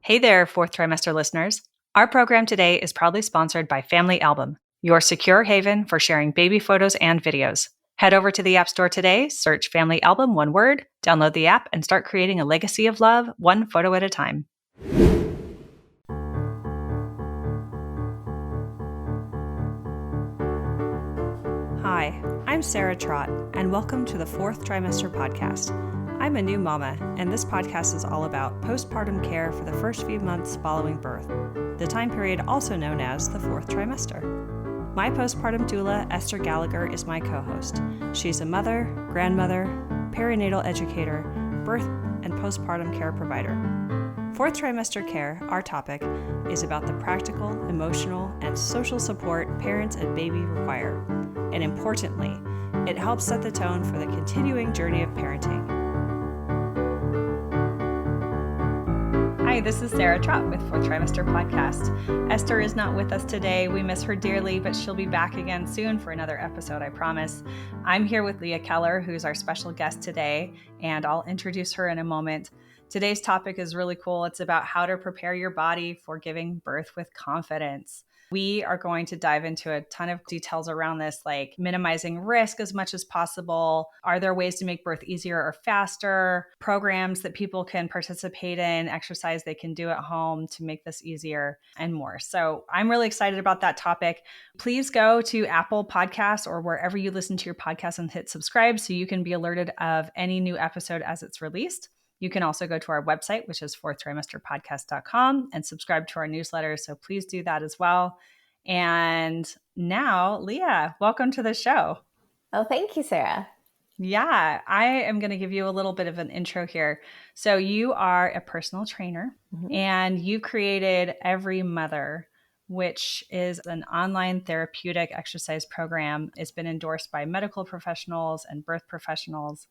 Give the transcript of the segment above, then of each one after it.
Hey there, Fourth Trimester listeners. Our program today is proudly sponsored by Family Album, your secure haven for sharing baby photos and videos. Head over to the App Store today, search Family Album, one word, download the app, and start creating a legacy of love, one photo at a time. Hi, I'm Sarah Trott, and welcome to the Fourth Trimester Podcast. I'm a new mama, and this podcast is all about postpartum care for the first few months following birth, the time period also known as the fourth trimester. My postpartum doula, Esther Gallagher, is my co-host. She's a mother, grandmother, perinatal educator, birth and postpartum care provider. Fourth trimester care, our topic, is about the practical, emotional, and social support parents and baby require. And importantly, it helps set the tone for the continuing journey of parenting. Hi, this is Sarah Trott with Fourth Trimester Podcast. Esther is not with us today. We miss her dearly, but she'll be back again soon for another episode, I promise. I'm here with Leah Keller, who's our special guest today, and I'll introduce her in a moment. Today's topic is really cool. It's about how to prepare your body for giving birth with confidence. We are going to dive into a ton of details around this, like minimizing risk as much as possible. Are there ways to make birth easier or faster? Programs that people can participate in, exercise they can do at home to make this easier, and more. So I'm really excited about that topic. Please go to Apple Podcasts or wherever you listen to your podcast and hit subscribe so you can be alerted of any new episode as it's released. You can also go to our website, which is fourthtrimesterpodcast.com, and subscribe to our newsletter. So please do that as well. And now, Leah, welcome to the show. Oh, thank you, Sarah. Yeah, I am going to give you a little bit of an intro here. So you are a personal trainer, and you created Every Mother, which is an online therapeutic exercise program. It's been endorsed by medical professionals and birth professionals.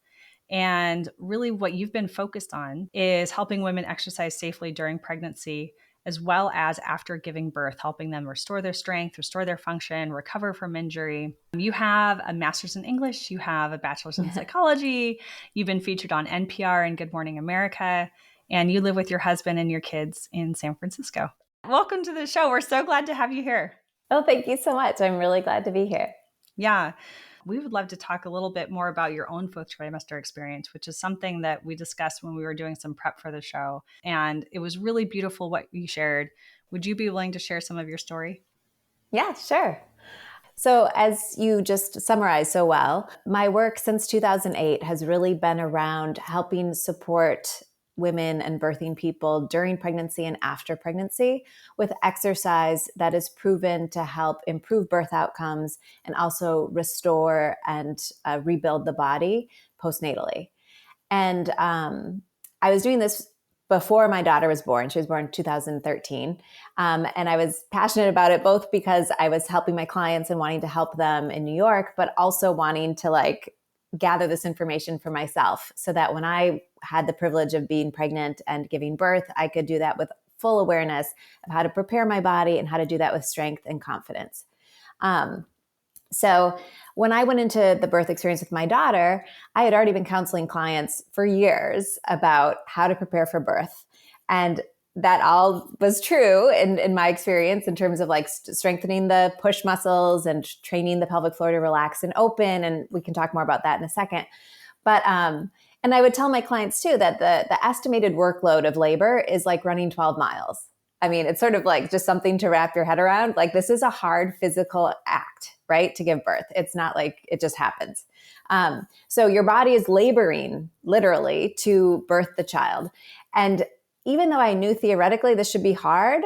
And really what you've been focused on is helping women exercise safely during pregnancy, as well as after giving birth, helping them restore their strength, restore their function, recover from injury. You have a master's in English, you have a bachelor's in psychology, you've been featured on NPR and Good Morning America, and you live with your husband and your kids in San Francisco. Welcome to the show. We're so glad to have you here. Oh, thank you so much. I'm really glad to be here. Yeah. We would love to talk a little bit more about your own fourth trimester experience, which is something that we discussed when we were doing some prep for the show. And it was really beautiful what you shared. Would you be willing to share some of your story? Yeah, sure. So as you just summarized so well, my work since 2008 has really been around helping support women and birthing people during pregnancy and after pregnancy with exercise that is proven to help improve birth outcomes and also restore and rebuild the body postnatally. And I was doing this before my daughter was born. She was born in 2013. And I was passionate about it, both because I was helping my clients and wanting to help them in New York, but also wanting to gather this information for myself so that when I had the privilege of being pregnant and giving birth, I could do that with full awareness of how to prepare my body and how to do that with strength and confidence. So when I went into the birth experience with my daughter, I had already been counseling clients for years about how to prepare for birth. And that all was true in my experience in terms of strengthening the push muscles and training the pelvic floor to relax and open. And we can talk more about that in a second. But, and I would tell my clients too, that the estimated workload of labor is like running 12 miles. I mean, it's sort of like just something to wrap your head around. Like, this is a hard physical act, right? To give birth. It's not like it just happens. So your body is laboring literally to birth the child. And even though I knew theoretically this should be hard,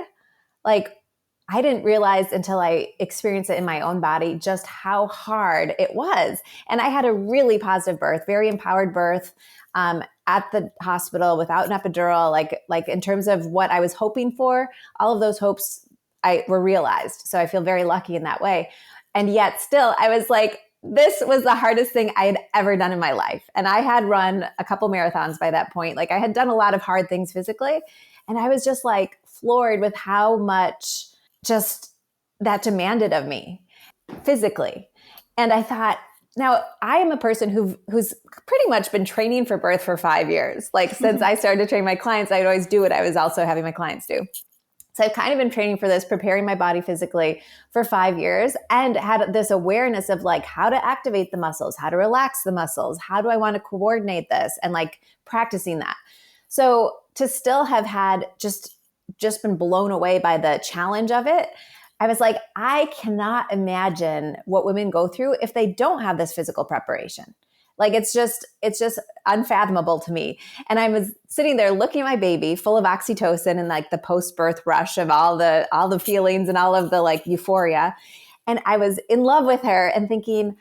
I didn't realize until I experienced it in my own body just how hard it was. And I had a really positive birth, very empowered birth at the hospital without an epidural. Like in terms of what I was hoping for, all of those hopes were realized. So I feel very lucky in that way. And yet still, I was like, this was the hardest thing I had ever done in my life. And I had run a couple marathons by that point. I had done a lot of hard things physically. And I was just floored with how much just that demanded of me physically. And I thought, Now, I am a person who's pretty much been training for birth for 5 years. Like since I started to train my clients, I'd always do what I was also having my clients do. So I've kind of been training for this, preparing my body physically for 5 years, and had this awareness of like how to activate the muscles, how to relax the muscles, how do I want to coordinate this, and like practicing that. So to still have had just been blown away by the challenge of it, I was like, I cannot imagine what women go through if they don't have this physical preparation. Like it's just unfathomable to me. And I was sitting there looking at my baby full of oxytocin and like the post-birth rush of all the feelings and all of the like euphoria. And I was in love with her and thinking,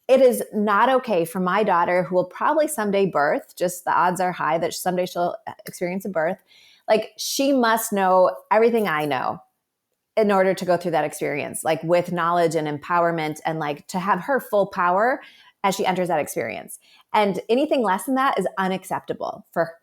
it is not okay for my daughter, who will probably someday birth, just the odds are high that someday she'll experience a birth. Like she must know everything I know in order to go through that experience, like with knowledge and empowerment, and like to have her full power as she enters that experience. And anything less than that is unacceptable for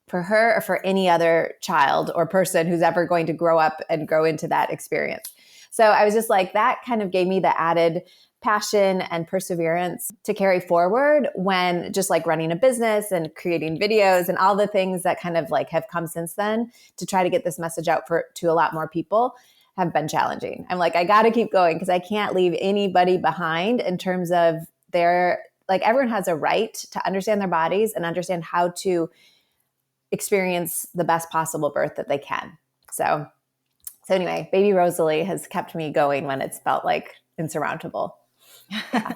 her or for any other child or person who's ever going to grow up and grow into that experience. So I was just like, that kind of gave me the added passion and perseverance to carry forward when just like running a business and creating videos and all the things that kind of like have come since then to try to get this message out to a lot more people have been challenging. I'm like, I got to keep going because I can't leave anybody behind in terms of like everyone has a right to understand their bodies and understand how to experience the best possible birth that they can. So anyway, baby Rosalie has kept me going when it's felt like insurmountable. Yeah.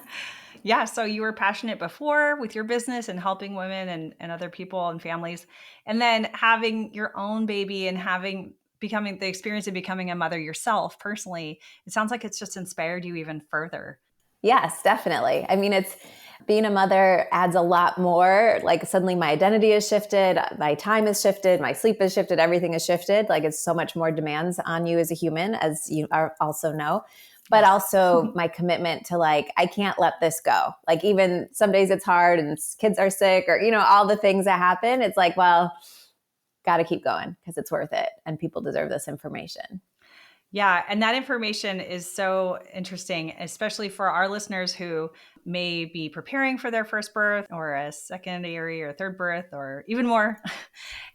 Yeah. So you were passionate before with your business and helping women and other people and families, and then having your own baby and becoming the experience of becoming a mother yourself personally. It sounds like it's just inspired you even further. Yes, definitely. I mean, it's being a mother adds a lot more. Like suddenly my identity has shifted, my time has shifted, my sleep has shifted, everything has shifted. Like it's so much more demands on you as a human, as you also know. But also my commitment to like, I can't let this go. Like even some days it's hard and kids are sick or, all the things that happen. It's like, well, got to keep going because it's worth it. And people deserve this information. Yeah. And that information is so interesting, especially for our listeners who may be preparing for their first birth or a secondary or third birth or even more.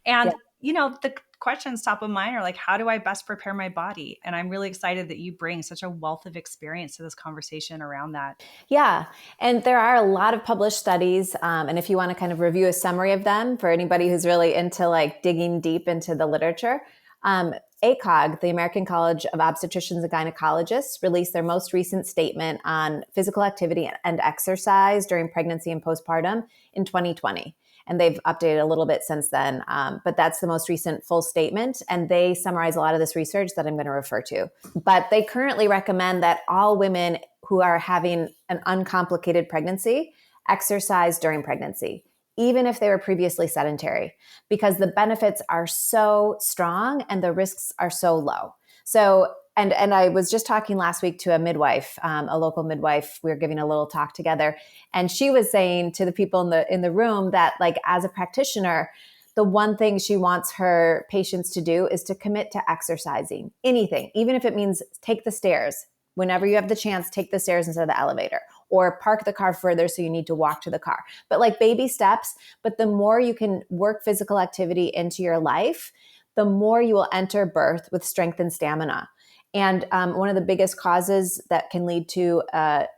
And, the questions top of mind are like, how do I best prepare my body? And I'm really excited that you bring such a wealth of experience to this conversation around that. Yeah. And there are a lot of published studies. And if you want to kind of review a summary of them for anybody who's really into like digging deep into the literature, ACOG, the American College of Obstetricians and Gynecologists, released their most recent statement on physical activity and exercise during pregnancy and postpartum in 2020. And they've updated a little bit since then. But that's the most recent full statement. And they summarize a lot of this research that I'm going to refer to. But they currently recommend that all women who are having an uncomplicated pregnancy exercise during pregnancy, even if they were previously sedentary, because the benefits are so strong and the risks are so low. So, and I was just talking last week to a midwife, a local midwife. We were giving a little talk together, and she was saying to the people in the room that, like, as a practitioner, the one thing she wants her patients to do is to commit to exercising. Anything, even if it means take the stairs. Whenever you have the chance, take the stairs instead of the elevator, or park the car further so you need to walk to the car. But like baby steps, but the more you can work physical activity into your life, the more you will enter birth with strength and stamina. And one of the biggest causes that can lead to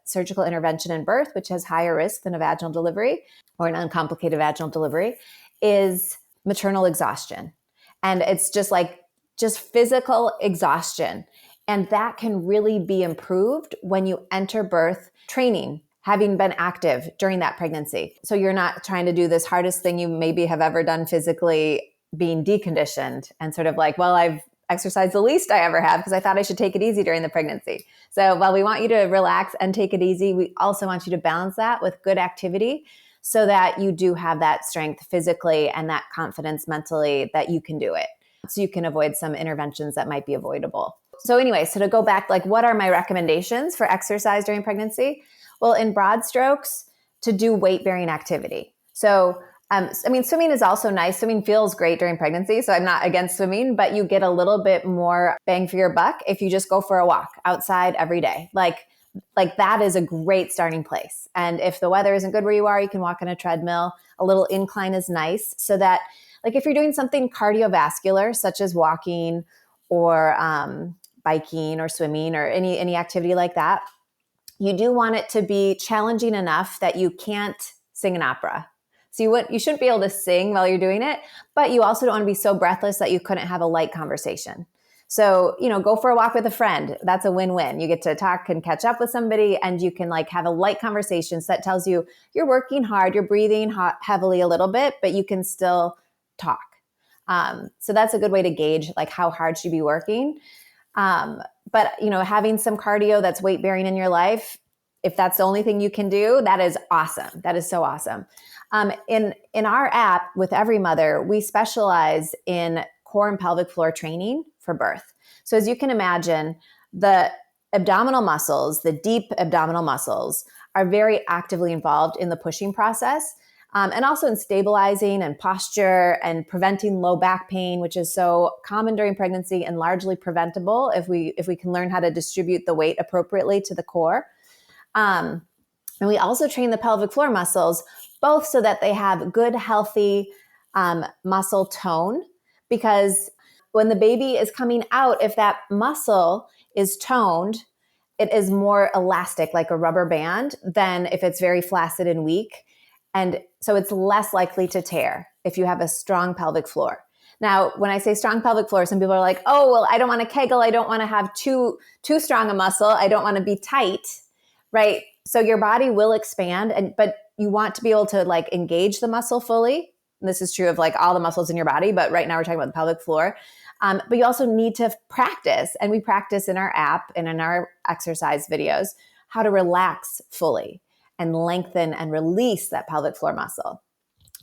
surgical intervention in birth, which has higher risk than a vaginal delivery or an uncomplicated vaginal delivery, is maternal exhaustion. And it's just physical exhaustion. And that can really be improved when you enter birth training, having been active during that pregnancy. So you're not trying to do this hardest thing you maybe have ever done physically, being deconditioned and sort of like, well, I've exercised the least I ever have because I thought I should take it easy during the pregnancy. So while we want you to relax and take it easy, we also want you to balance that with good activity so that you do have that strength physically and that confidence mentally that you can do it. So you can avoid some interventions that might be avoidable. So anyway, so to go back, like, what are my recommendations for exercise during pregnancy? Well, in broad strokes, to do weight-bearing activity. So, swimming is also nice. Swimming feels great during pregnancy, so I'm not against swimming, but you get a little bit more bang for your buck if you just go for a walk outside every day. Like like that is a great starting place. And if the weather isn't good where you are, you can walk on a treadmill. A little incline is nice, so that like if you're doing something cardiovascular, such as walking or biking or swimming or any activity like that, you do want it to be challenging enough that you can't sing an opera. So you shouldn't be able to sing while you're doing it, but you also don't want to be so breathless that you couldn't have a light conversation. So, go for a walk with a friend. That's a win-win. You get to talk and catch up with somebody, and you can like have a light conversation. So that tells you you're working hard, you're breathing heavily a little bit, but you can still talk. So that's a good way to gauge like how hard should you be working. But having some cardio that's weight bearing in your life, if that's the only thing you can do, that is awesome. That is so awesome. In our app with Every Mother, we specialize in core and pelvic floor training for birth. So as you can imagine, the abdominal muscles, the deep abdominal muscles, are very actively involved in the pushing process, and also in stabilizing and posture and preventing low back pain, which is so common during pregnancy and largely preventable if we can learn how to distribute the weight appropriately to the core. And we also train the pelvic floor muscles, both so that they have good, healthy muscle tone, because when the baby is coming out, if that muscle is toned, it is more elastic, like a rubber band, than if it's very flaccid and weak. And so it's less likely to tear if you have a strong pelvic floor. Now, when I say strong pelvic floor, some people are like, oh, well, I don't want to kegel. I don't want to have too strong a muscle. I don't want to be tight, right? So your body will expand, but you want to be able to like engage the muscle fully. And this is true of like all the muscles in your body, but right now we're talking about the pelvic floor. But you also need to practice, and we practice in our app and in our exercise videos, how to relax fully and lengthen and release that pelvic floor muscle.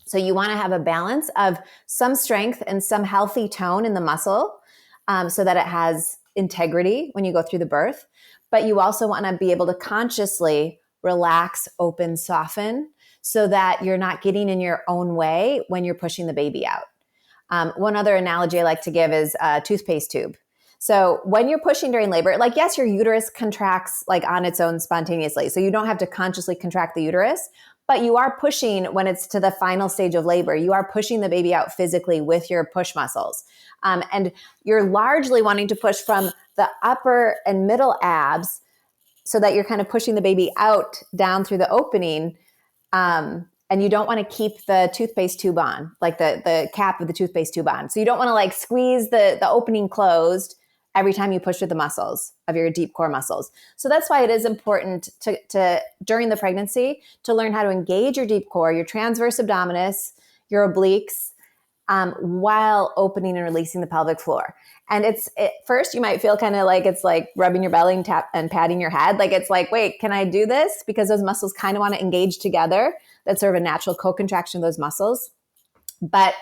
So you want to have a balance of some strength and some healthy tone in the muscle, so that it has integrity when you go through the birth. But you also want to be able to consciously relax, open, soften, so that you're not getting in your own way when you're pushing the baby out. One other analogy I like to give is a toothpaste tube. So when you're pushing during labor, like, yes, your uterus contracts like on its own spontaneously. So you don't have to consciously contract the uterus, but you are pushing when it's to the final stage of labor. You are pushing the baby out physically with your push muscles. And you're largely wanting to push from the upper and middle abs, so that you're kind of pushing the baby out down through the opening. And you don't want to keep the toothpaste tube on, like the cap of the toothpaste tube on. So you don't want to like squeeze the opening closed every time you push with the muscles of your deep core muscles. So that's why it is important to during the pregnancy to learn how to engage your deep core, your transverse abdominis, your obliques, while opening and releasing the pelvic floor. And first you might feel kind of like it's like rubbing your belly and patting your head. Like it's like, wait, can I do this? Because those muscles kind of want to engage together. That's sort of a natural co-contraction of those muscles. But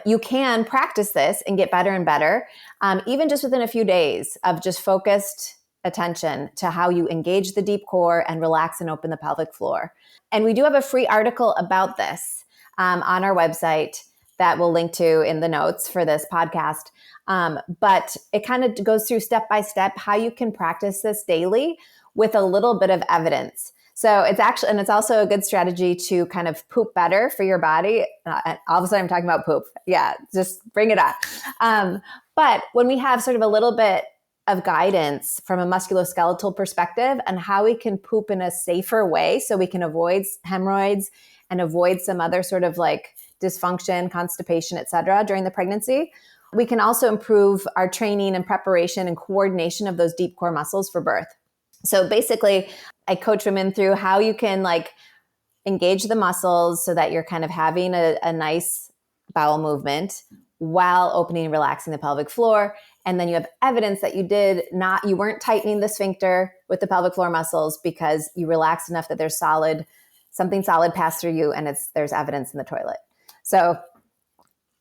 you can practice this and get better and better, even just within a few days of just focused attention to how you engage the deep core and relax and open the pelvic floor. And we do have a free article about this on our website that we'll link to in the notes for this podcast. But it kind of goes through step by step how you can practice this daily with a little bit of evidence. So it's also a good strategy to kind of poop better for your body. All of a sudden I'm talking about poop. Yeah, just bring it up. But when we have sort of a little bit of guidance from a musculoskeletal perspective and how we can poop in a safer way so we can avoid hemorrhoids and avoid some other sort of like dysfunction, constipation, et cetera, during the pregnancy, we can also improve our training and preparation and coordination of those deep core muscles for birth. So basically, I coach women through how you can like engage the muscles so that you're kind of having a nice bowel movement while opening and relaxing the pelvic floor. And then you have evidence that you weren't tightening the sphincter with the pelvic floor muscles because you relaxed enough that there's something solid passed through you, and there's evidence in the toilet. So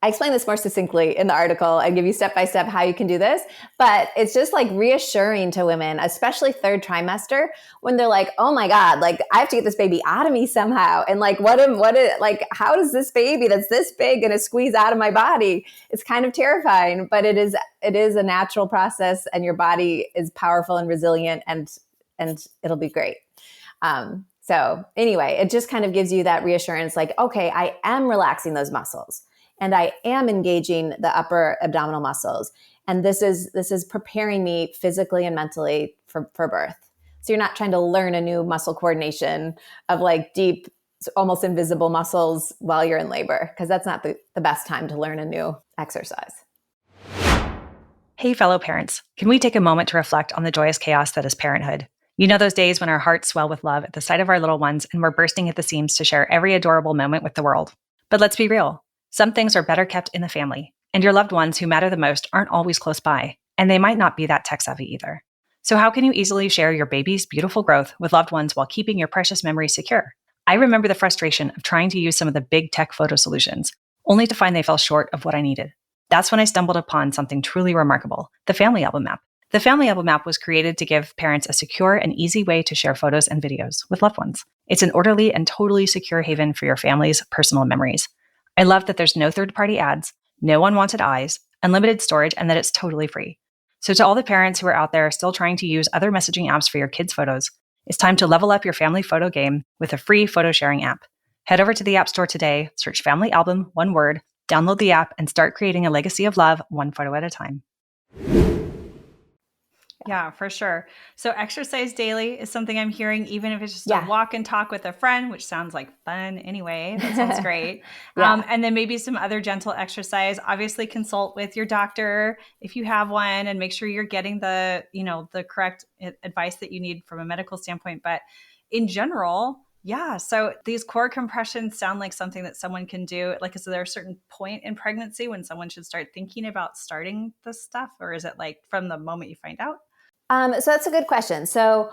I explain this more succinctly in the article and give you step-by-step how you can do this, but it's just like reassuring to women, especially third trimester, when they're like, oh my God, like I have to get this baby out of me somehow. And like, how does this baby that's this big gonna squeeze out of my body? It's kind of terrifying, but it is a natural process, and your body is powerful and resilient, and and it'll be great. So anyway, it just kind of gives you that reassurance, like, okay, I am relaxing those muscles and I am engaging the upper abdominal muscles. And this is preparing me physically and mentally for birth. So you're not trying to learn a new muscle coordination of like deep, almost invisible muscles while you're in labor, because that's not the best time to learn a new exercise. Hey, fellow parents, can we take a moment to reflect on the joyous chaos that is parenthood? You know those days when our hearts swell with love at the sight of our little ones and we're bursting at the seams to share every adorable moment with the world. But let's be real. Some things are better kept in the family, and your loved ones who matter the most aren't always close by, and they might not be that tech-savvy either. So how can you easily share your baby's beautiful growth with loved ones while keeping your precious memories secure? I remember the frustration of trying to use some of the big tech photo solutions, only to find they fell short of what I needed. That's when I stumbled upon something truly remarkable, the Family Album app. The Family Album app was created to give parents a secure and easy way to share photos and videos with loved ones. It's an orderly and totally secure haven for your family's personal memories. I love that there's no third-party ads, no unwanted eyes, unlimited storage, and that it's totally free. So to all the parents who are out there still trying to use other messaging apps for your kids' photos, it's time to level up your family photo game with a free photo sharing app. Head over to the App Store today, search Family Album, one word, download the app, and start creating a legacy of love one photo at a time. Yeah, for sure. So exercise daily is something I'm hearing, even if it's just a walk and talk with a friend, which sounds like fun anyway. That sounds great. And then maybe some other gentle exercise. Obviously consult with your doctor if you have one, and make sure you're getting the correct advice that you need from a medical standpoint. But in general, so these core compressions sound like something that someone can do. Like, is there a certain point in pregnancy when someone should start thinking about starting this stuff? Or is it like from the moment you find out? So that's a good question. So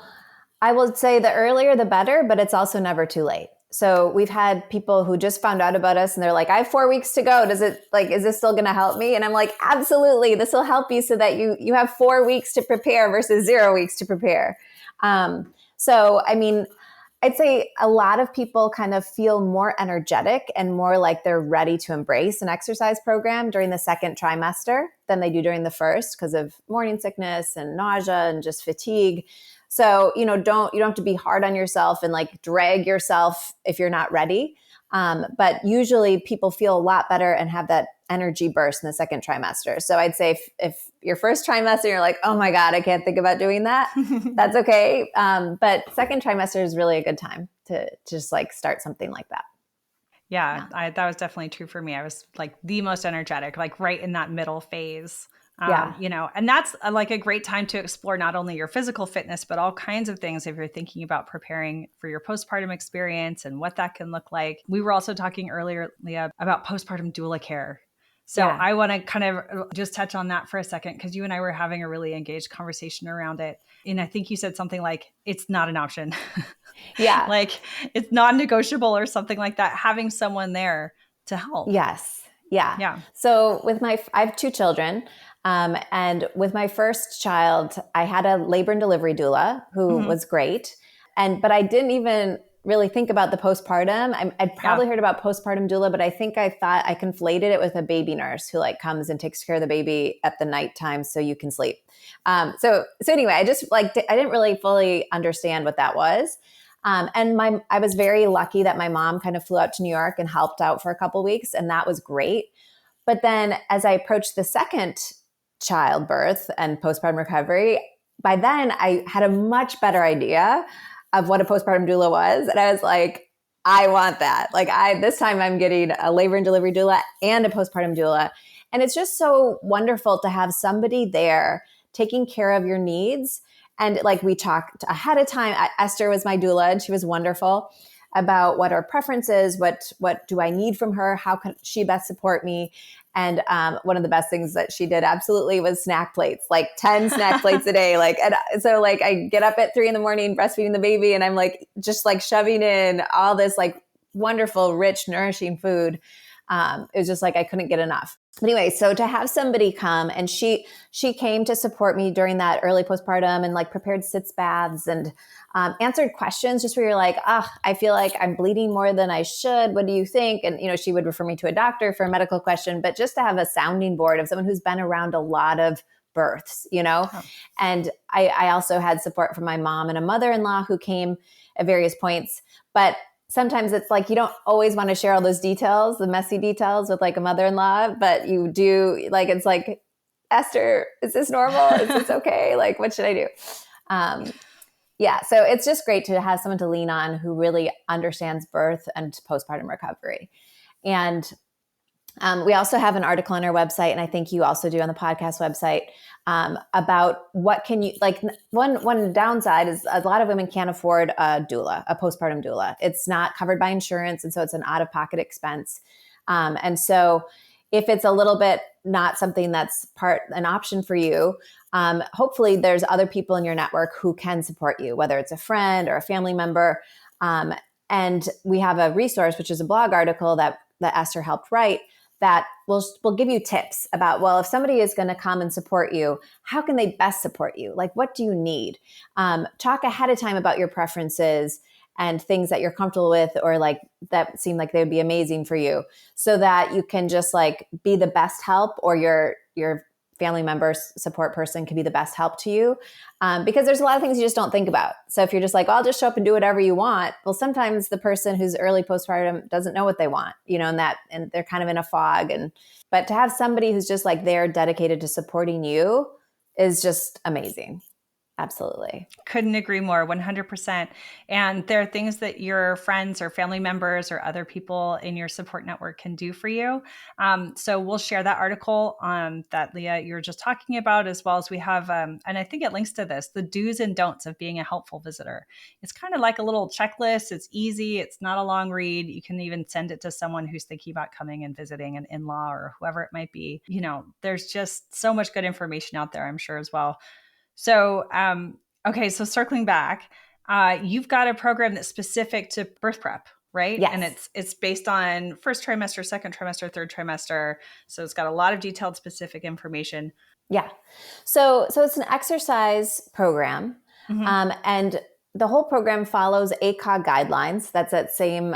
I will say the earlier the better, but it's also never too late. So we've had people who just found out about us and they're like, I have 4 weeks to go. Is this still going to help me? And I'm like, absolutely. This will help you so that you have 4 weeks to prepare versus 0 weeks to prepare. So, I mean, I'd say a lot of people kind of feel more energetic and more like they're ready to embrace an exercise program during the second trimester than they do during the first, because of morning sickness and nausea and just fatigue. So, you don't have to be hard on yourself and like drag yourself if you're not ready. But usually people feel a lot better and have that energy burst in the second trimester. So I'd say if your first trimester, you're like, oh my God, I can't think about doing that. That's okay. But second trimester is really a good time to just like start something like that. Yeah. That was definitely true for me. I was like the most energetic, like right in that middle phase. And that's like a great time to explore not only your physical fitness, but all kinds of things if you're thinking about preparing for your postpartum experience and what that can look like. We were also talking earlier, Leah, about postpartum doula care. So I want to kind of just touch on that for a second, because you and I were having a really engaged conversation around it. And I think you said something like, it's not an option. Yeah. Like it's non-negotiable or something like that, having someone there to help. Yes. Yeah. So I have 2 children. And with my first child, I had a labor and delivery doula who was great. But I didn't even really think about the postpartum. I'd probably heard about postpartum doula, but I think I thought I conflated it with a baby nurse who like comes and takes care of the baby at the nighttime so you can sleep. So anyway, I just I didn't really fully understand what that was. And I was very lucky that my mom kind of flew out to New York and helped out for a couple of weeks, and that was great. But then as I approached the second childbirth and postpartum recovery, by then I had a much better idea of what a postpartum doula was. And I was like, I want that. This time I'm getting a labor and delivery doula and a postpartum doula. And it's just so wonderful to have somebody there taking care of your needs. And we talked ahead of time. Esther was my doula and she was wonderful about what her preference is, what do I need from her, how can she best support me. And one of the best things that she did absolutely was snack plates, 10 snack plates a day. So I get up at 3 a.m, breastfeeding the baby, and I'm just shoving in all this wonderful, rich, nourishing food. It was just I couldn't get enough. But anyway, so to have somebody come, and she came to support me during that early postpartum and prepared sitz baths and answered questions just where you're I feel like I'm bleeding more than I should. What do you think? And, she would refer me to a doctor for a medical question, but just to have a sounding board of someone who's been around a lot of births, you know? Oh. And I also had support from my mom and a mother-in-law who came at various points. But sometimes it's like, you don't always want to share all those details, the messy details with like a mother-in-law, but you do, like, it's like, Esther, is this normal? Is this okay? Like, what should I do? Yeah. So it's just great to have someone to lean on who really understands birth and postpartum recovery. And we also have an article on our website, and I think you also do on the podcast website, about what can you, like, one downside is a lot of women can't afford a doula, a postpartum doula. It's not covered by insurance. And so it's an out-of-pocket expense. And so if it's a little bit not something that's an option for you, hopefully there's other people in your network who can support you, whether it's a friend or a family member. And we have a resource, which is a blog article that Esther helped write, that will give you tips about, well, if somebody is going to come and support you, how can they best support you? Like, what do you need? Talk ahead of time about your preferences and things that you're comfortable with, or like that seem like they would be amazing for you, so that you can just like be the best help, or your family member support person can be the best help to you. Because there's a lot of things you just don't think about. So if you're just like, I'll just show up and do whatever you want. Well, sometimes the person who's early postpartum doesn't know what they want, you know, and they're kind of in a fog. But to have somebody who's just like there dedicated to supporting you is just amazing. Absolutely. Couldn't agree more, 100%. And there are things that your friends or family members or other people in your support network can do for you. So we'll share that article that Leah, you were just talking about, as well as we have, and I think it links to this, the do's and don'ts of being a helpful visitor. It's kind of like a little checklist. It's easy. It's not a long read. You can even send it to someone who's thinking about coming and visiting, an in-law or whoever it might be. You know, there's just so much good information out there, I'm sure, as well. So, okay. So circling back, you've got a program that's specific to birth prep, right? Yes. And it's based on first trimester, second trimester, third trimester. So it's got a lot of detailed, specific information. Yeah. So it's an exercise program. Mm-hmm. And the whole program follows ACOG guidelines. That's that same,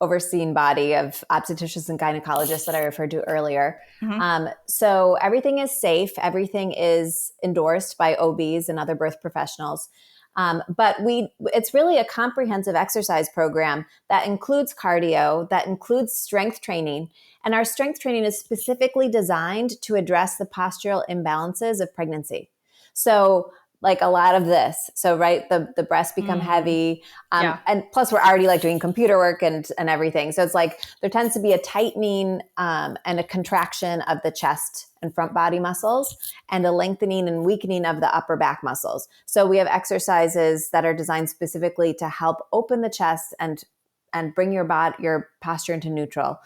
overseen body of obstetricians and gynecologists that I referred to earlier. Mm-hmm. So everything is safe. Everything is endorsed by OBs and other birth professionals. But it's really a comprehensive exercise program that includes cardio, that includes strength training. And our strength training is specifically designed to address the postural imbalances of pregnancy. So like a lot of this. So, right, the breasts become heavy. And plus we're already like doing computer work and everything. So it's like there tends to be a tightening and a contraction of the chest and front body muscles, and a lengthening and weakening of the upper back muscles. So we have exercises that are designed specifically to help open the chest and bring your posture into neutral.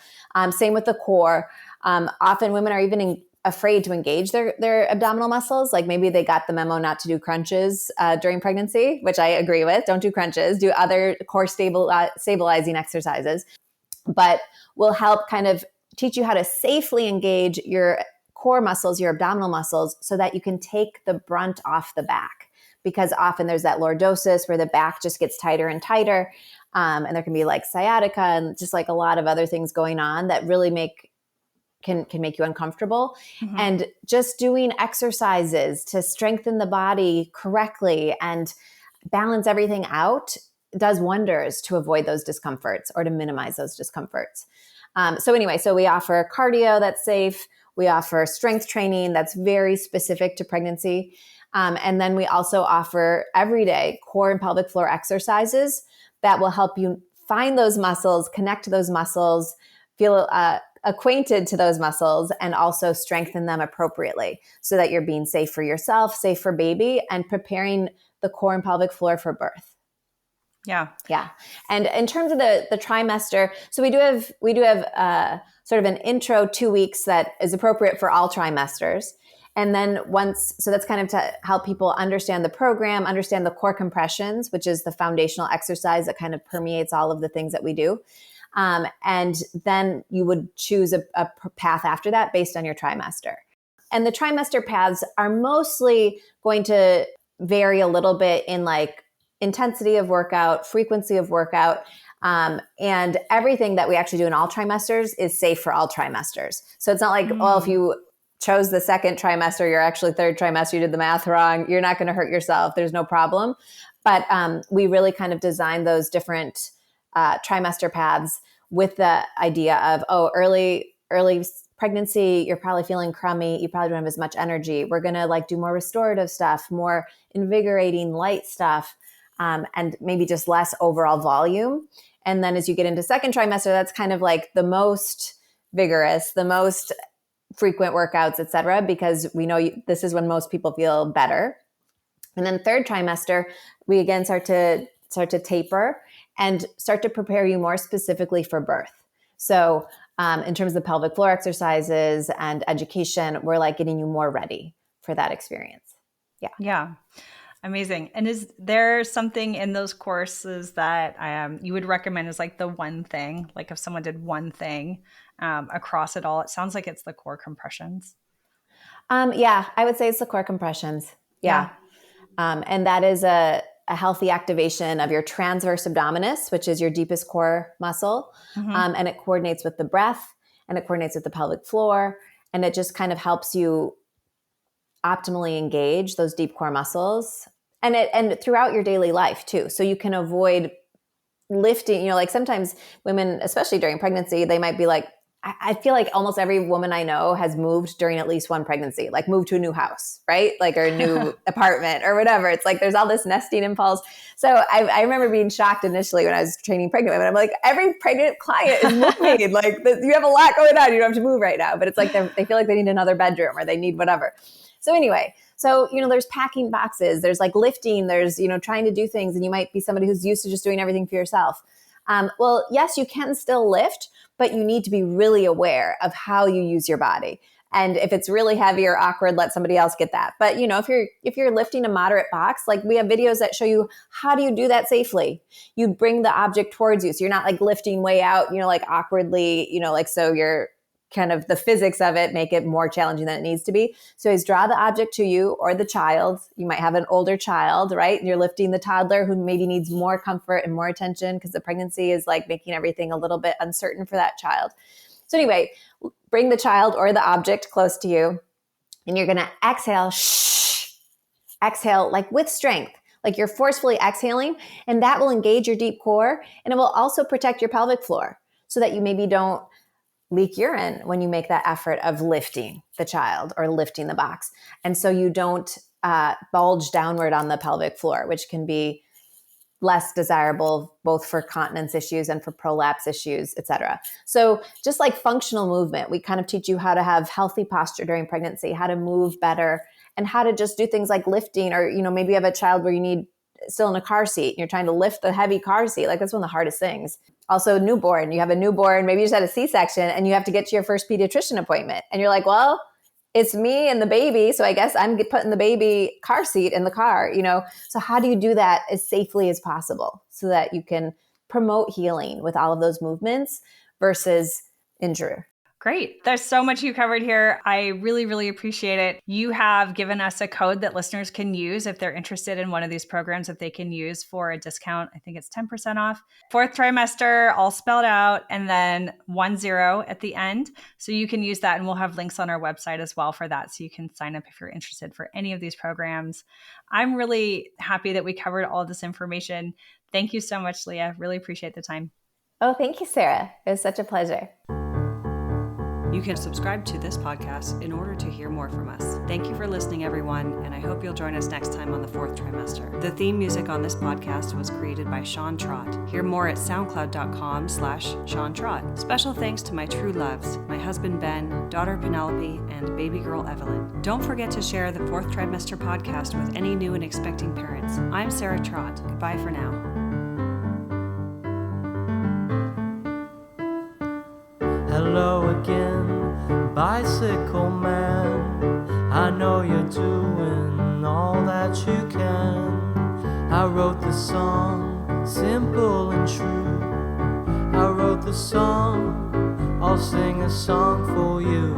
Same with the core. Often women are even afraid to engage their abdominal muscles. Like maybe they got the memo not to do crunches during pregnancy, which I agree with. Don't do crunches. Do other core stabilizing exercises. But will help kind of teach you how to safely engage your core muscles, your abdominal muscles, so that you can take the brunt off the back. Because often there's that lordosis where the back just gets tighter and tighter. And there can be like sciatica and just like a lot of other things going on that really can make you uncomfortable. Mm-hmm. And just doing exercises to strengthen the body correctly and balance everything out does wonders to avoid those discomforts or to minimize those discomforts. So we offer cardio that's safe. We offer strength training that's very specific to pregnancy. And then we also offer everyday core and pelvic floor exercises that will help you find those muscles, connect to those muscles, feel acquainted to those muscles, and also strengthen them appropriately so that you're being safe for yourself, safe for baby, and preparing the core and pelvic floor for birth. Yeah. Yeah. And in terms of the trimester, so we do have sort of an intro 2 weeks that is appropriate for all trimesters. And then so that's kind of to help people understand the program, understand the core compressions, which is the foundational exercise that kind of permeates all of the things that we do. And then you would choose a path after that based on your trimester. And the trimester paths are mostly going to vary a little bit in like intensity of workout, frequency of workout, and everything that we actually do in all trimesters is safe for all trimesters. So it's not like, well, if you chose the second trimester, you're actually third trimester, you did the math wrong, you're not going to hurt yourself. There's no problem. But we really kind of designed those different trimester paths with the idea of, early pregnancy, you're probably feeling crummy. You probably don't have as much energy. We're going to do more restorative stuff, more invigorating, light stuff, and maybe just less overall volume. And then as you get into second trimester, that's kind of the most vigorous, the most frequent workouts, et cetera, because we know this is when most people feel better. And then third trimester, we again start to taper and start to prepare you more specifically for birth. So in terms of pelvic floor exercises and education, we're getting you more ready for that experience. Yeah. Yeah. Amazing. And is there something in those courses that you would recommend as the one thing, if someone did one thing across it all? It sounds like it's the core compressions. Yeah, I would say it's the core compressions. Yeah. And that is a healthy activation of your transverse abdominis, which is your deepest core muscle. Mm-hmm. And it coordinates with the breath and it coordinates with the pelvic floor. And it just kind of helps you optimally engage those deep core muscles and throughout your daily life too. So you can avoid lifting, sometimes women, especially during pregnancy, they might be I feel like almost every woman I know has moved during at least one pregnancy, moved to a new house, right? Or a new apartment or whatever. It's there's all this nesting impulse. So I remember being shocked initially when I was training pregnant women. I'm every pregnant client is moving. You have a lot going on. You don't have to move right now. But it's they feel like they need another bedroom or they need whatever. So anyway, there's packing boxes, there's lifting, there's, trying to do things. And you might be somebody who's used to just doing everything for yourself. Well, yes, you can still lift, but you need to be really aware of how you use your body. And if it's really heavy or awkward, let somebody else get that. But if you're lifting a moderate box, we have videos that show you how do you do that safely. You bring the object towards you. So you're not lifting way out, awkwardly, so you're kind of the physics of it make it more challenging than it needs to be. So is draw the object to you or the child. You might have an older child, right? And you're lifting the toddler who maybe needs more comfort and more attention because the pregnancy is making everything a little bit uncertain for that child. So anyway, bring the child or the object close to you and you're going to exhale, exhale with strength. You're forcefully exhaling and that will engage your deep core and it will also protect your pelvic floor so that you maybe don't leak urine when you make that effort of lifting the child or lifting the box. And so you don't bulge downward on the pelvic floor, which can be less desirable both for continence issues and for prolapse issues, et cetera. So just functional movement, we kind of teach you how to have healthy posture during pregnancy, how to move better, and how to just do things like lifting or, maybe you have a child where you need still in a car seat and you're trying to lift the heavy car seat. That's one of the hardest things. Also newborn, you have a newborn, maybe you just had a C-section and you have to get to your first pediatrician appointment. And you're well, it's me and the baby. So I guess I'm putting the baby car seat in the car, So how do you do that as safely as possible so that you can promote healing with all of those movements versus injury? Great. There's so much you covered here. I really, really appreciate it. You have given us a code that listeners can use if they're interested in one of these programs that they can use for a discount. I think it's 10% off. Fourth trimester, all spelled out, and then 10 at the end. So you can use that and we'll have links on our website as well for that. So you can sign up if you're interested for any of these programs. I'm really happy that we covered all of this information. Thank you so much, Leah. Really appreciate the time. Oh, thank you, Sarah. It was such a pleasure. You can subscribe to this podcast in order to hear more from us. Thank you for listening, everyone, and I hope you'll join us next time on the Fourth Trimester. The theme music on this podcast was created by Sean Trott. Hear more at soundcloud.com/Sean Trott. Special thanks to my true loves, my husband Ben, daughter Penelope, and baby girl Evelyn. Don't forget to share the Fourth Trimester Podcast with any new and expecting parents. I'm Sarah Trott. Goodbye for now. Hello again, bicycle man. I know you're doing all that you can. I wrote the song, simple and true. I wrote the song, I'll sing a song for you.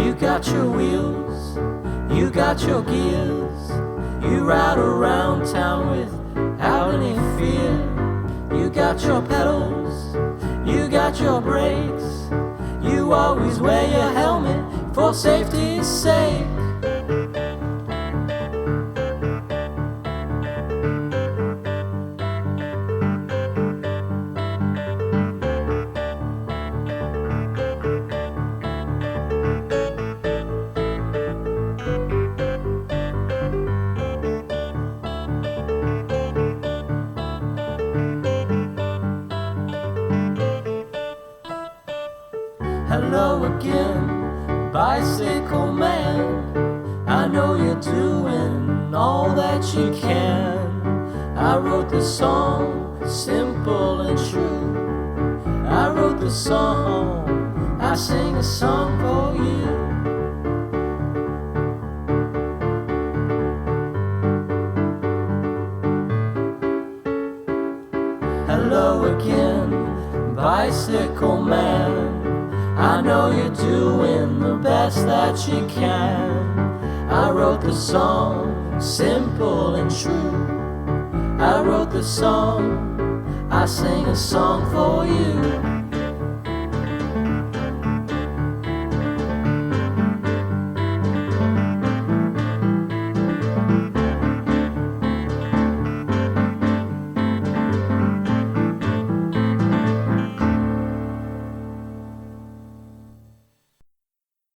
You got your wheels, you got your gears. You ride around town without any fear. fear. You got your pedals, you got your brakes. You always wear your helmet for safety's sake. Hello again, bicycle man. I know you're doing all that you can. I wrote this song, simple and true. I wrote this song, I sing a song for you. Hello again, bicycle man. I know you're doing the best that you can. I wrote the song, simple and true. I wrote the song, I sing a song for you.